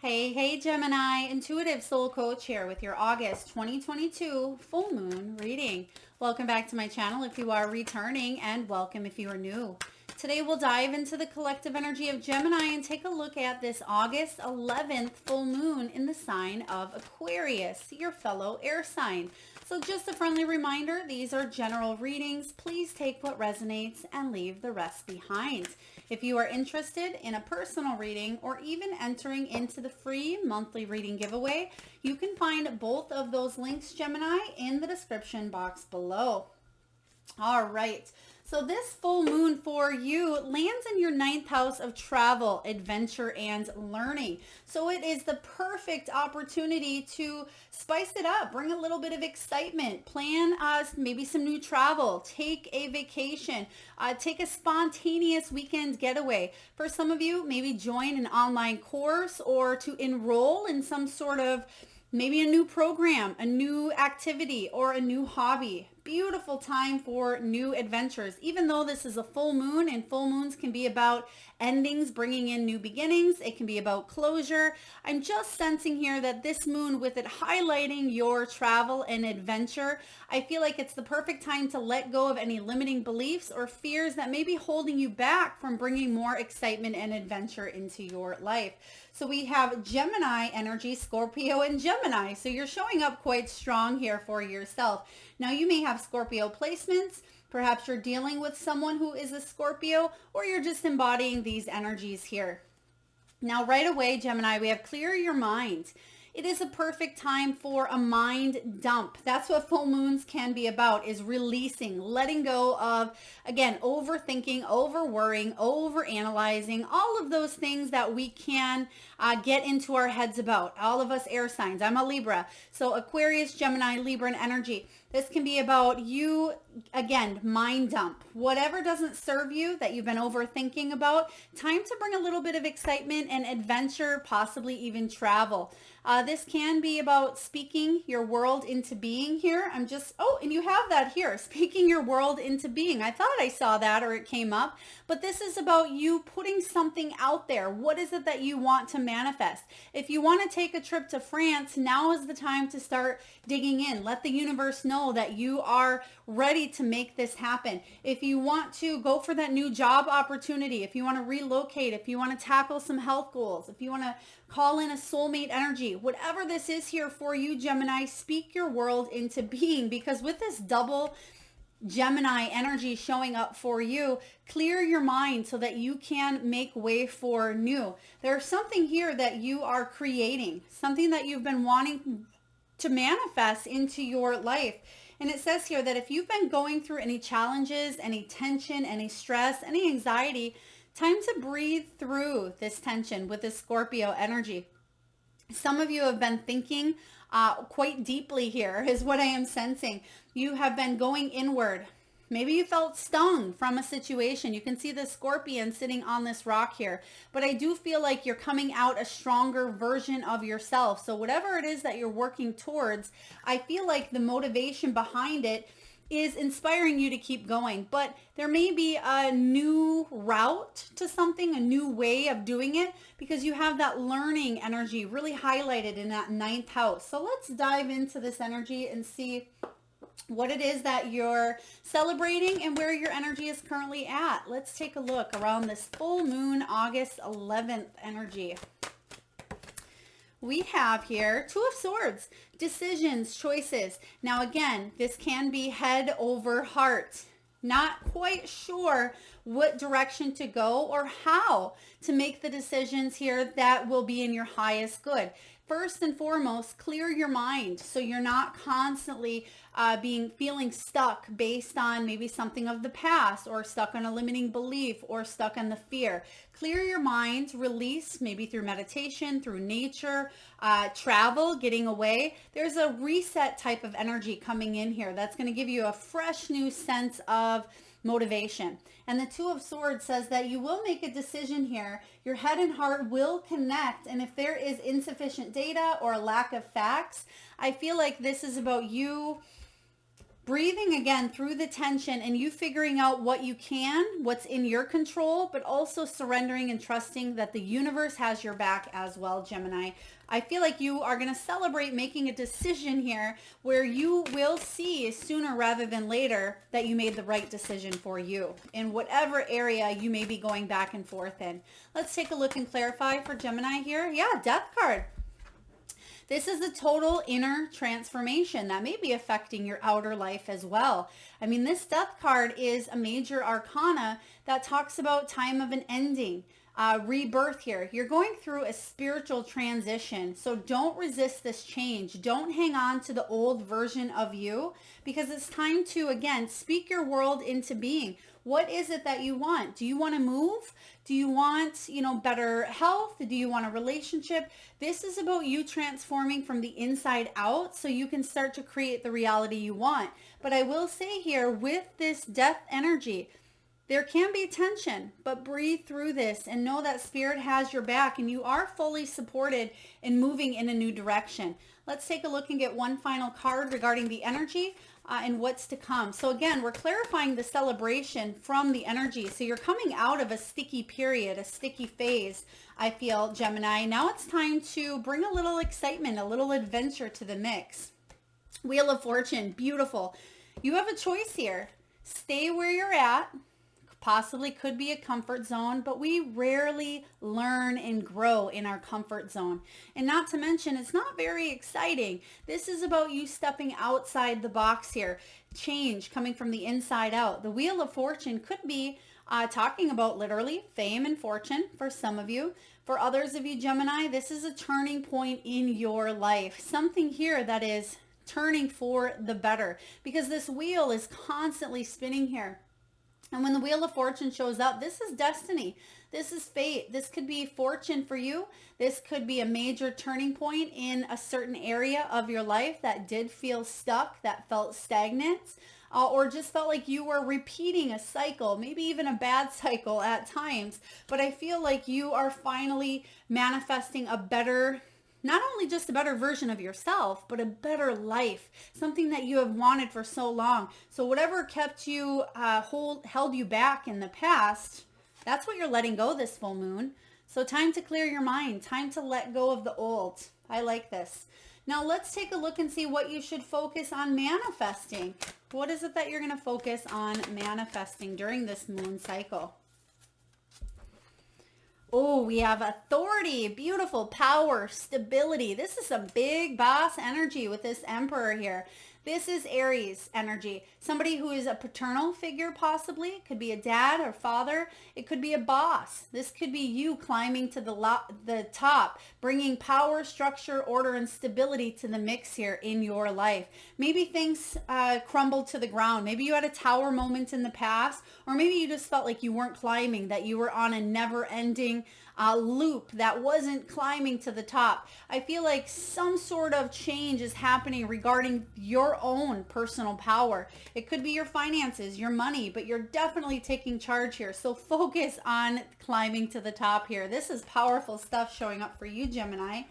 Hey, Gemini, Intuitive Soul Coach here with your August 2022 full moon reading. Welcome back to my channel if you are returning, and welcome if you are new. Today we'll dive into the collective energy of Gemini and take a look at this August 11th full moon in the sign of Aquarius, your fellow air sign. So just a friendly reminder, these are general readings. Please take what resonates and leave the rest behind. If you are interested in a personal reading or even entering into the free monthly reading giveaway, you can find both of those links, Gemini, in the description box below. All right. So this full moon for you lands in your ninth house of travel, adventure, and learning. So it is the perfect opportunity to spice it up, bring a little bit of excitement, plan maybe some new travel, take a vacation, take a spontaneous weekend getaway. For some of you, maybe join an online course or to enroll in some sort of maybe a new program, a new activity, or a new hobby. Beautiful time for new adventures. Even though this is a full moon and full moons can be about endings, bringing in new beginnings. It can be about closure. I'm just sensing here that this moon, with it highlighting your travel and adventure, I feel like it's the perfect time to let go of any limiting beliefs or fears that may be holding you back from bringing more excitement and adventure into your life. So we have Gemini energy, Scorpio, and Gemini. So you're showing up quite strong here for yourself. Now you may have Scorpio placements. Perhaps you're dealing with someone who is a Scorpio, or you're just embodying these energies here. Now, right away, Gemini, we have clear your mind. It is a perfect time for a mind dump. That's what full moons can be about, is releasing, letting go of, again, overthinking, over worrying, over analyzing, all of those things that we can get into our heads about. All of us air signs. I'm a Libra. So Aquarius, Gemini, Libra, and energy. This can be about you, again, mind dump. Whatever doesn't serve you that you've been overthinking about, time to bring a little bit of excitement and adventure, possibly even travel. This can be about speaking your world into being here. And you have that here, speaking your world into being. I thought I saw that, or it came up, but this is about you putting something out there. What is it that you want to manifest? If you want to take a trip to France, now is the time to start digging in. Let the universe know that you are ready to make this happen. If you want to go for that new job opportunity, if you want to relocate, if you want to tackle some health goals, if you want to call in a soulmate energy, whatever this is here for you, Gemini, speak your world into being, because with this double Gemini energy showing up for you, clear your mind so that you can make way for new. There's something here that you are creating, something that you've been wanting to manifest into your life. And it says here that if you've been going through any challenges, any tension, any stress, any anxiety, time to breathe through this tension with this Scorpio energy. Some of you have been thinking quite deeply here, is what I am sensing. You have been going inward. Maybe you felt stung from a situation. You can see the scorpion sitting on this rock here. But I do feel like you're coming out a stronger version of yourself. So whatever it is that you're working towards, I feel like the motivation behind it is inspiring you to keep going. But there may be a new route to something, a new way of doing it, because you have that learning energy really highlighted in that ninth house. So let's dive into this energy and see what it is that you're celebrating and where your energy is currently at. Let's take a look around this full moon, August 11th energy. We have here Two of Swords, decisions, choices. Now again, this can be head over heart. Not quite sure what direction to go or how to make the decisions here that will be in your highest good. First and foremost, clear your mind so you're not constantly feeling stuck based on maybe something of the past, or stuck on a limiting belief, or stuck on the fear. Clear your mind, release, maybe through meditation, through nature, travel, getting away. There's a reset type of energy coming in here that's going to give you a fresh new sense of motivation. And the Two of Swords says that you will make a decision here. Your head and heart will connect. And if there is insufficient data or a lack of facts, I feel like this is about you breathing again through the tension and you figuring out what you can, what's in your control, but also surrendering and trusting that the universe has your back as well, Gemini. I feel like you are going to celebrate making a decision here where you will see sooner rather than later that you made the right decision for you in whatever area you may be going back and forth in. Let's take a look and clarify for Gemini here. Yeah, Death card. This is a total inner transformation that may be affecting your outer life as well. I mean, this Death card is a major arcana that talks about time of an ending, rebirth here. You're going through a spiritual transition, so don't resist this change. Don't hang on to the old version of you, because it's time to, again, speak your world into being. What is it that you want? Do you want to move? Do you want, better health? Do you want a relationship? This is about you transforming from the inside out so you can start to create the reality you want. But I will say here, with this death energy, there can be tension, but breathe through this and know that spirit has your back and you are fully supported in moving in a new direction. Let's take a look and get one final card regarding the energy and what's to come. So again, we're clarifying the celebration from the energy. So you're coming out of a sticky period, a sticky phase, I feel, Gemini. Now it's time to bring a little excitement, a little adventure to the mix. Wheel of Fortune, beautiful. You have a choice here. Stay where you're at. Possibly could be a comfort zone, but we rarely learn and grow in our comfort zone. And not to mention, it's not very exciting. This is about you stepping outside the box here. Change coming from the inside out. The Wheel of Fortune could be talking about literally fame and fortune for some of you. For others of you, Gemini, this is a turning point in your life. Something here that is turning for the better, because this wheel is constantly spinning here. And when the Wheel of Fortune shows up, this is destiny. This is fate. This could be fortune for you. This could be a major turning point in a certain area of your life that did feel stuck, that felt stagnant, or just felt like you were repeating a cycle, maybe even a bad cycle at times. But I feel like you are finally manifesting a better, not only just a better version of yourself, but a better life, something that you have wanted for so long. So whatever kept you, held you back in the past, that's what you're letting go this full moon. So time to clear your mind, time to let go of the old. I like this. Now let's take a look and see what you should focus on manifesting. What is it that you're going to focus on manifesting during this moon cycle? Oh, we have authority, beautiful, power, stability. This is some big boss energy with this Emperor here. This is Aries energy. Somebody who is a paternal figure possibly. It could be a dad or father. It could be a boss. This could be you climbing to the top, bringing power, structure, order, and stability to the mix here in your life. Maybe things crumbled to the ground. Maybe you had a tower moment in the past, or maybe you just felt like you weren't climbing, that you were on a never-ending loop that wasn't climbing to the top. I feel like some sort of change is happening regarding your own personal power. It could be your finances, your money, but you're definitely taking charge here. So focus on climbing to the top here. This is powerful stuff showing up for you, Gemini.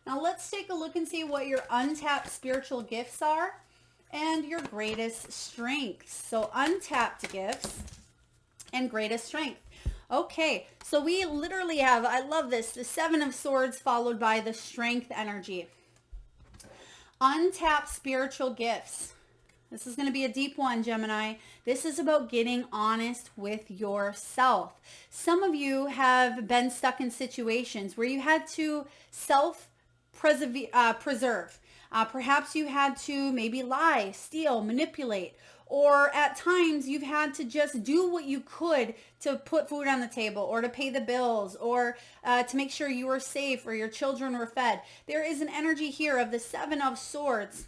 Now let's take a look and see what your untapped spiritual gifts are and your greatest strengths. So untapped gifts and greatest strength. Okay, so we literally have, I love this, the Seven of Swords followed by the Strength energy. Untapped spiritual gifts. This is going to be a deep one, Gemini. This is about getting honest with yourself. Some of you have been stuck in situations where you had to self-preserve. Perhaps you had to maybe lie, steal, manipulate, or at times you've had to just do what you could to put food on the table or to pay the bills or to make sure you were safe or your children were fed. There is an energy here of the Seven of Swords.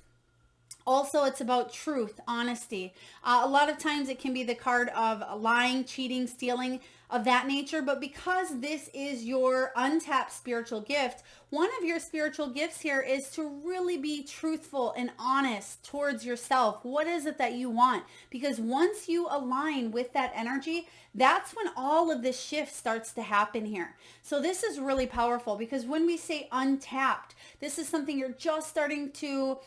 Also, it's about truth, honesty. A lot of times it can be the card of lying, cheating, stealing, of that nature. But because this is your untapped spiritual gift, one of your spiritual gifts here is to really be truthful and honest towards yourself. What is it that you want? Because once you align with that energy, that's when all of this shift starts to happen here. So this is really powerful because when we say untapped, this is something you're just starting to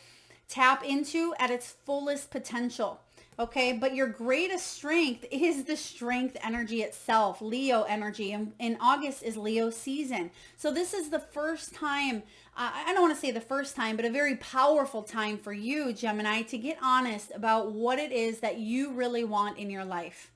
tap into at its fullest potential. Okay, but your greatest strength is the strength energy itself, Leo energy. And in August is Leo season. So this is the first time, I don't want to say the first time, but a very powerful time for you, Gemini, to get honest about what it is that you really want in your life.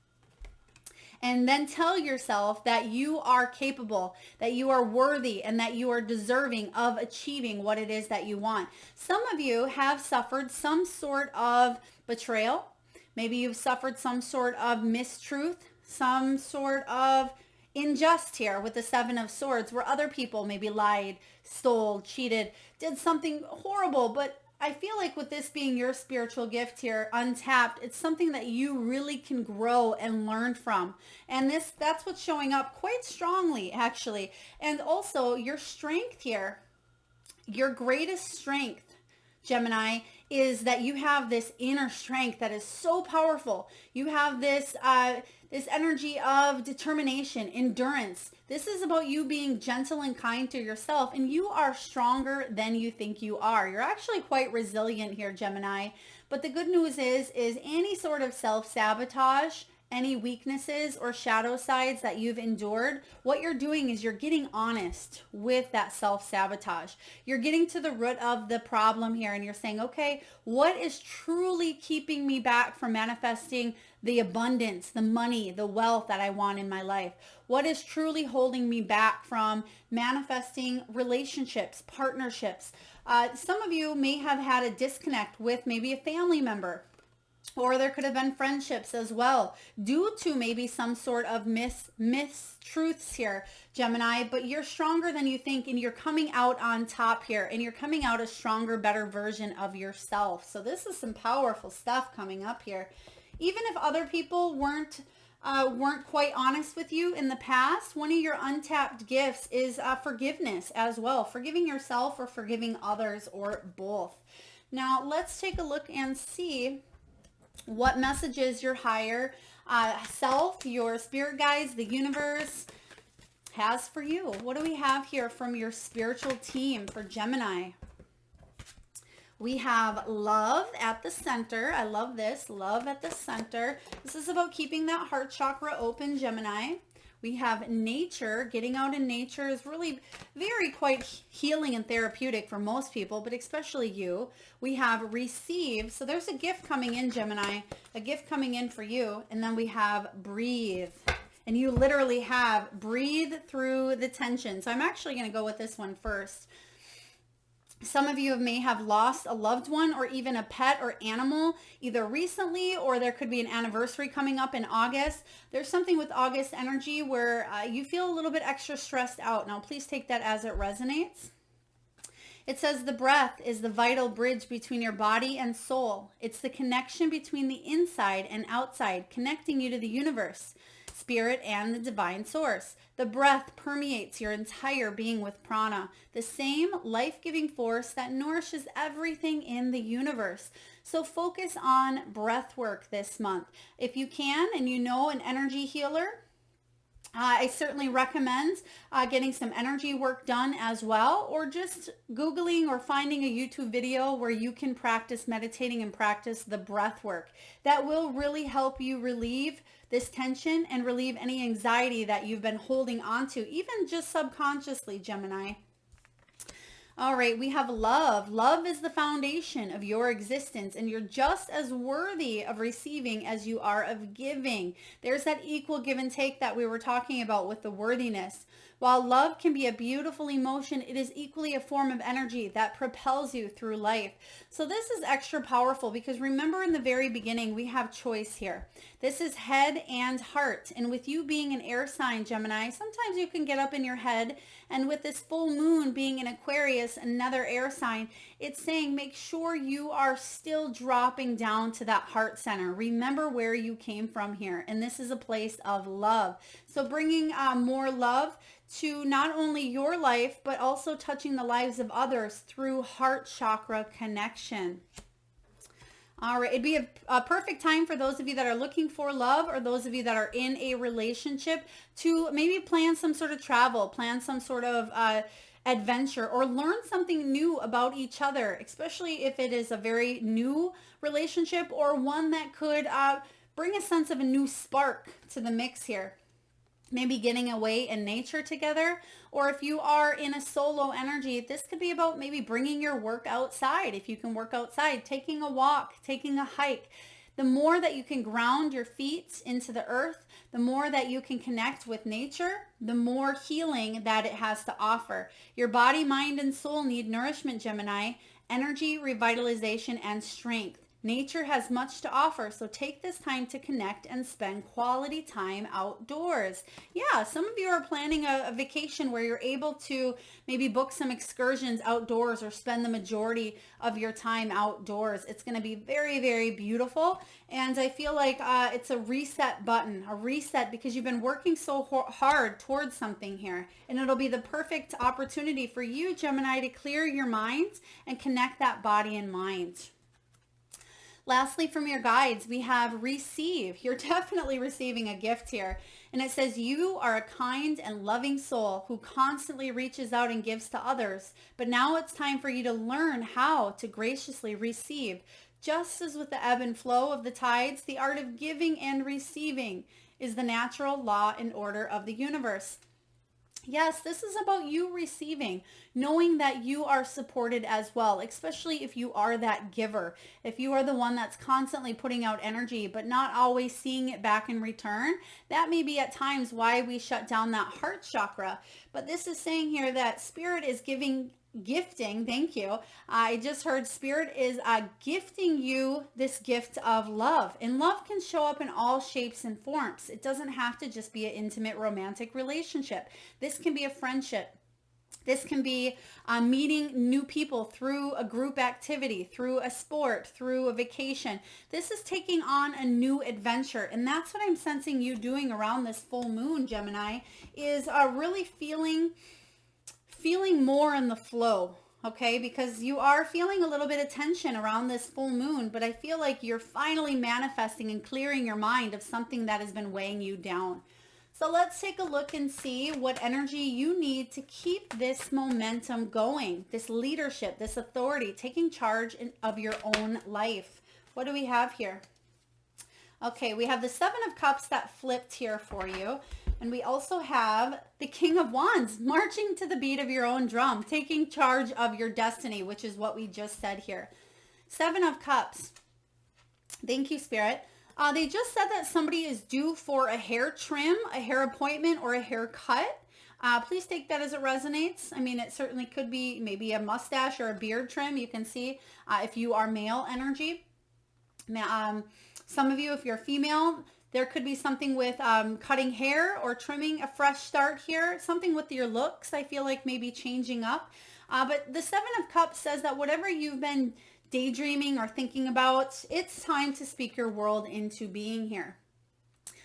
And then tell yourself that you are capable, that you are worthy, and that you are deserving of achieving what it is that you want. Some of you have suffered some sort of betrayal. Maybe you've suffered some sort of mistruth, some sort of injustice here with the Seven of Swords, where other people maybe lied, stole, cheated, did something horrible. But I feel like with this being your spiritual gift here, Untapped, it's something that you really can grow and learn from. And that's what's showing up quite strongly, actually. And also your strength here, your greatest strength, Gemini, is that you have this inner strength that is so powerful. You have this this energy of determination, endurance. This is about you being gentle and kind to yourself, and you are stronger than you think you are. You're actually quite resilient here, Gemini. But the good news is any sort of self-sabotage, any weaknesses or shadow sides that you've endured, what you're doing is you're getting honest with that self-sabotage. You're getting to the root of the problem here, and you're saying, okay, what is truly keeping me back from manifesting the abundance, the money, the wealth that I want in my life? What is truly holding me back from manifesting relationships, partnerships? Some of you may have had a disconnect with maybe a family member, or there could have been friendships as well due to maybe some sort of mistruths here, Gemini, but you're stronger than you think, and you're coming out on top here, and you're coming out a stronger, better version of yourself. So this is some powerful stuff coming up here. Even if other people weren't quite honest with you in the past, one of your untapped gifts is forgiveness as well, forgiving yourself or forgiving others, or both. Now let's take a look and see what messages your higher self, your spirit guides, the universe has for you. What do we have here from your spiritual team for Gemini? We have love at the center. I love this, love at the center. This is about keeping that heart chakra open, Gemini. We have nature. Getting out in nature is really very quite healing and therapeutic for most people, but especially you. We have receive. So there's a gift coming in, Gemini, a gift coming in for you. And then we have breathe. And you literally have breathe through the tension. So I'm actually going to go with this one first. Some of you may have lost a loved one or even a pet or animal either recently, or there could be an anniversary coming up in August. There's something with August energy where you feel a little bit extra stressed out. Now, please take that as it resonates. It says the breath is the vital bridge between your body and soul. It's the connection between the inside and outside, connecting you to the universe, spirit, and the divine source. The breath permeates your entire being with prana, the same life-giving force that nourishes everything in the universe. So focus on breath work this month. If you can, and you know an energy healer, I certainly recommend getting some energy work done as well, or just Googling or finding a YouTube video where you can practice meditating and practice the breath work. That will really help you relieve this tension and relieve any anxiety that you've been holding on to, even just subconsciously, Gemini. All right, we have love. Love is the foundation of your existence, and you're just as worthy of receiving as you are of giving. There's that equal give and take that we were talking about with the worthiness. While love can be a beautiful emotion, it is equally a form of energy that propels you through life. So this is extra powerful because remember, in the very beginning, we have choice here. This is head and heart. And with you being an air sign, Gemini, sometimes you can get up in your head. And with this full moon being in Aquarius, another air sign, it's saying make sure you are still dropping down to that heart center. Remember where you came from here. And this is a place of love. So bringing more love to not only your life, but also touching the lives of others through heart chakra connection. All right, it'd be a perfect time for those of you that are looking for love, or those of you that are in a relationship, to maybe plan some sort of travel, plan some sort of adventure or learn something new about each other, especially if it is a very new relationship or one that could bring a sense of a new spark to the mix here. Maybe getting away in nature together, or if you are in a solo energy, this could be about maybe bringing your work outside. If you can work outside, taking a walk, taking a hike. The more that you can ground your feet into the earth, the more that you can connect with nature, the more healing that it has to offer. Your body, mind, and soul need nourishment, Gemini, energy, revitalization, and strength. Nature has much to offer, so take this time to connect and spend quality time outdoors. Yeah, some of you are planning a vacation where you're able to maybe book some excursions outdoors or spend the majority of your time outdoors. It's going to be very, very beautiful, and I feel like it's a reset button, a reset, because you've been working so hard towards something here, and it'll be the perfect opportunity for you, Gemini, to clear your mind and connect that body and mind. Lastly, from your guides, we have receive. You're definitely receiving a gift here. And it says, you are a kind and loving soul who constantly reaches out and gives to others. But now it's time for you to learn how to graciously receive. Just as with the ebb and flow of the tides, the art of giving and receiving is the natural law and order of the universe. Yes, this is about you receiving, knowing that you are supported as well, especially if you are that giver. If you are the one that's constantly putting out energy, but not always seeing it back in return, that may be at times why we shut down that heart chakra. But this is saying here that Spirit is gifting, thank you. I just heard Spirit is gifting you this gift of love, and love can show up in all shapes and forms. It doesn't have to just be an intimate romantic relationship. This can be a friendship. This can be meeting new people through a group activity, through a sport, through a vacation. This is taking on a new adventure, and that's what I'm sensing you doing around this full moon, Gemini, is really feeling more in the flow, okay? Because you are feeling a little bit of tension around this full moon, but I feel like you're finally manifesting and clearing your mind of something that has been weighing you down. So let's take a look and see what energy you need to keep this momentum going, this leadership, this authority, taking charge of your own life. What do we have here? Okay, we have the Seven of Cups that flipped here for you. And we also have the King of Wands marching to the beat of your own drum, taking charge of your destiny, which is what we just said here. Seven of Cups. Thank you, Spirit. They just said that somebody is due for a hair trim, a hair appointment, or a haircut. Please take that as it resonates. I mean, it certainly could be maybe a mustache or a beard trim. You can see if you are male energy. Some of you, if you're female, there could be something with cutting hair or trimming, a fresh start here. Something with your looks, I feel like maybe changing up. But the Seven of Cups says that whatever you've been daydreaming or thinking about, it's time to speak your world into being here.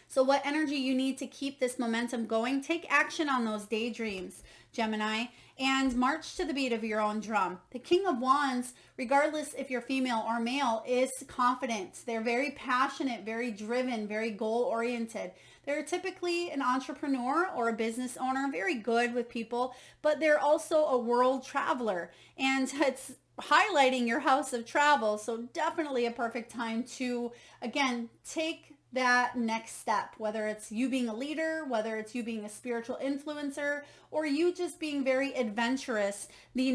So what energy you need to keep this momentum going, take action on those daydreams, Gemini, and march to the beat of your own drum. The King of Wands, regardless if you're female or male, is confident. They're very passionate, very driven, very goal-oriented. They're typically an entrepreneur or a business owner, very good with people, but they're also a world traveler. And it's highlighting your house of travel, so definitely a perfect time to, again, take that next step, whether it's you being a leader, whether it's you being a spiritual influencer, or you just being very adventurous. The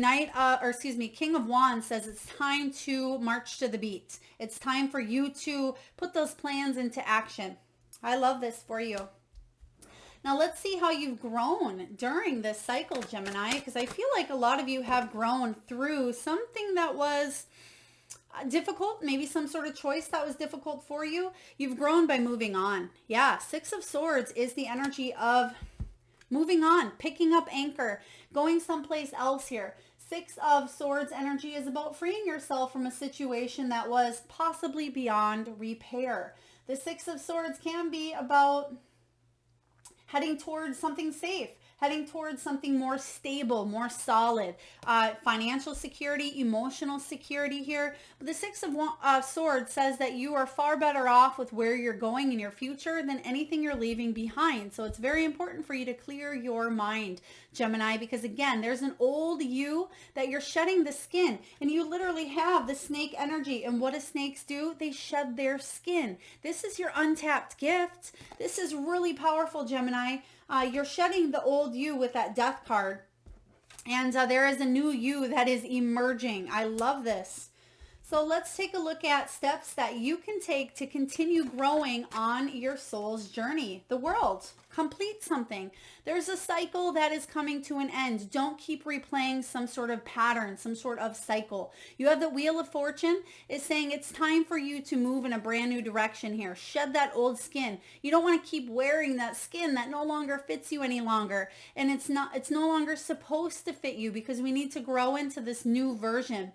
King of Wands says it's time to march to the beat. It's time for you to put those plans into action. I love this for you. Now let's see how you've grown during this cycle, Gemini, because I feel like a lot of you have grown through something that was difficult, maybe some sort of choice that was difficult for you. You've grown by moving on. Yeah, Six of Swords is the energy of moving on, picking up anchor, going someplace else here. Six of Swords energy is about freeing yourself from a situation that was possibly beyond repair. The Six of Swords can be about heading towards something safe, heading towards something more stable, more solid, financial security, emotional security here. But the Six of Swords says that you are far better off with where you're going in your future than anything you're leaving behind. So it's very important for you to clear your mind, Gemini, because again, there's an old you that you're shedding the skin, and you literally have the snake energy. And what do snakes do? They shed their skin. This is your untapped gift. This is really powerful, Gemini. You're shedding the old you with that death card. And there is a new you that is emerging. I love this. So let's take a look at steps that you can take to continue growing on your soul's journey. The world, complete something. There's a cycle that is coming to an end. Don't keep replaying some sort of pattern, some sort of cycle. You have the Wheel of Fortune. It's saying it's time for you to move in a brand new direction here. Shed that old skin. You don't want to keep wearing that skin that no longer fits you any longer. And it's no longer supposed to fit you, because we need to grow into this new version.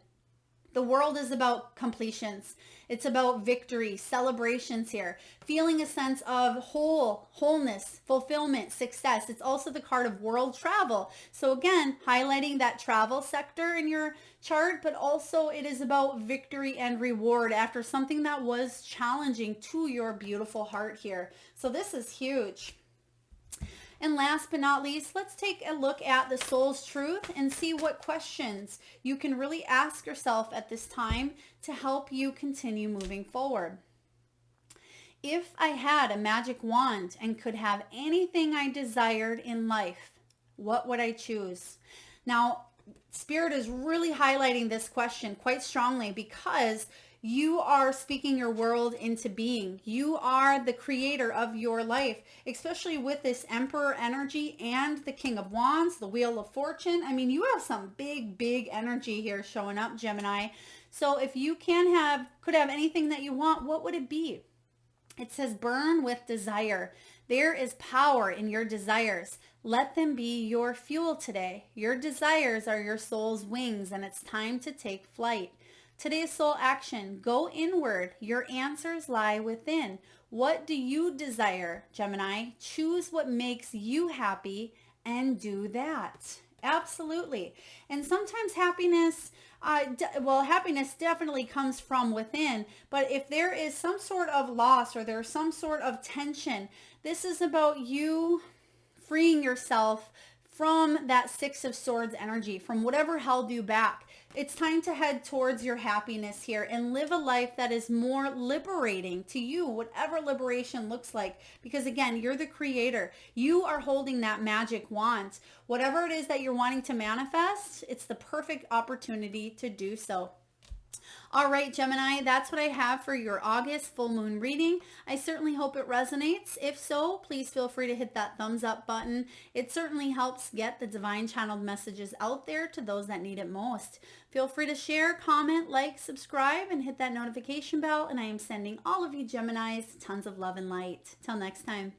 The world is about completions. It's about victory, celebrations here, feeling a sense of wholeness, fulfillment, success. It's also the card of world travel. So again, highlighting that travel sector in your chart, but also it is about victory and reward after something that was challenging to your beautiful heart here. So this is huge. And last but not least, let's take a look at the soul's truth and see what questions you can really ask yourself at this time to help you continue moving forward. If I had a magic wand and could have anything I desired in life, what would I choose? Now, Spirit is really highlighting this question quite strongly, because you are speaking your world into being. You are the creator of your life, especially with this Emperor energy and the King of Wands, the Wheel of Fortune. I mean, you have some big energy here showing up, Gemini. So if you could have anything that you want, what would it be? It says burn with desire. There is power in your desires. Let them be your fuel today. Your desires are your soul's wings, and it's time to take flight. Today's soul action, go inward. Your answers lie within. What do you desire, Gemini? Choose what makes you happy and do that. Absolutely. And sometimes happiness, happiness definitely comes from within. But if there is some sort of loss or there's some sort of tension, this is about you freeing yourself from that Six of Swords energy, from whatever held you back. It's time to head towards your happiness here and live a life that is more liberating to you, whatever liberation looks like. Because again, you're the creator. You are holding that magic wand. Whatever it is that you're wanting to manifest, it's the perfect opportunity to do so. All right, Gemini, that's what I have for your August full moon reading. I certainly hope it resonates. If so, please feel free to hit that thumbs up button. It certainly helps get the divine channeled messages out there to those that need it most. Feel free to share, comment, like, subscribe, and hit that notification bell. And I am sending all of you Geminis tons of love and light. Till next time.